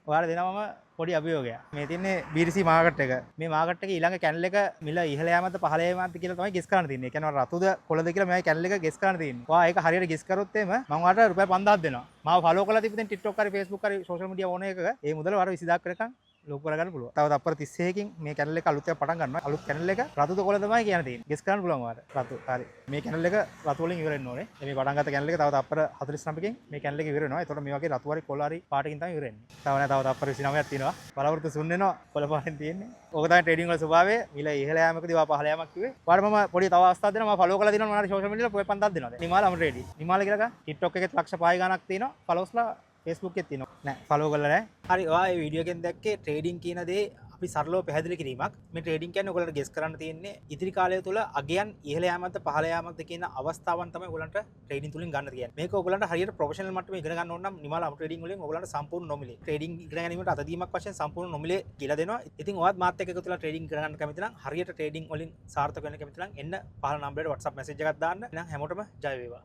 ඔයාලා දෙනවම පොඩි අභියෝගයක්. මේ තියන්නේ BTC මාකට් එක. මේ මාකට් එකේ ඊළඟ කැනල් එක මිල ඉහළ යෑමද පහළ යෑමද කියලා තමයි ගෙස් කරන්න තියෙන්නේ. ඒ කියන්නේ රතුද කොළද කියලා මේ කැනල් එක ගෙස් කරන්න තියෙන්නේ. ඔයා ඒක හරියට ගෙස් කරොත් එimhe මම ඔයාලට රුපියල් 5000ක් දෙනවා. මාව ෆලෝ කරලා තිබ්බෙන් TikTok හරි Facebook හරි social media ඕන එකක ඒ මුදල ඔයාලා 20000ක් වෙනකන් ලොකු කරගන්න පුළුවන්. තව තප්පර 30කින් මේ කැනල් එක අලුත් එකක් පටන් ගන්නවා. අලුත් කැනල් එක රතුද කොළද තමයි කියන්න තියෙන්නේ. ගෙස් කරන්න පුළුවන් ඔයාලට. රතු. හරි. මේ කැනල් එක රතු වලින් ඉවර වෙන්න ඕනේ. මේ පටන් ගත්ත කැනල් එක තව තප්පර 49කින් මේ කැනල් එක ඉවර වෙනවා. ඒතකොට මේ වගේ රතු හරි කොළ හරි පාටකින් තමයි ඉවර වෙන්නේ. තව නෑ තව තප්පර 29ක් තියෙනවා. බලාපොරොත්තු සුන් වෙනවා. කොළ පාටෙන් තියෙන්නේ. ඕක තමයි ට්‍රේඩින් වල ස්වභාවය. මිල ඉහළ යෑමකදී වා පහළ යෑමක් කිව්වේ. ඔයාලට මම පොඩි තව අවස්ථාවක් දෙනවා. මම ෆලෝ කරලා දිනනවා මොනවාරි social media වල පොය 5000ක් දෙනවා. නිමාල අම ට්‍රේඩින්. නිමාල කියලා TikTok එකේ ලක්ෂ 5 ගණක් තියෙනවා. ෆලෝස්ලා Facebook එකේ තියෙනවා. නෑ ෆලෝ කරලා නෑ. හරි ඔයා මේ වීඩියෝ එකෙන් දැක්කේ ට්‍රේඩින් කියන දේ අපි සරලව පැහැදිලි කිරීමක්. මේ ට්‍රේඩින් කියන්නේ ඔයගොල්ලන්ට ගෙස් කරන්න තියෙන්නේ ඉදිරි කාලය තුල අගයන් ඉහළ යාමක්ද පහළ යාමක්ද කියන අවස්ථාවන් තමයි ඔයගොල්ලන්ට ට්‍රේඩින් තුලින් ගන්න තියෙන්නේ. මේක ඔයගොල්ලන්ට හරියට ප්‍රොෆෙෂනල් මට්ටමේ ඉගෙන ගන්න ඕන නම් නිමාලා ට්‍රේඩින් වලින් ඔයගොල්ලන්ට සම්පූර්ණ නොමිලේ ට්‍රේඩින් ඉගෙන ගැනීමට අතදීමක් වශයෙන් සම්පූර්ණ නොමිලේ කියලා දෙනවා. ඉතින් ඔයත් මාත් එක්ක එකතු වෙලා ට්‍රේඩින් ඉගෙන ගන්න කැමති නම් හරියට ට්‍රේඩින් වලින් සාර්ථක වෙන්න කැමති නම් එන්න පහළ නම්බරයට WhatsApp මැසේජ් එකක් දාන්න. එහෙනම් හැමෝටම ජය වේවා.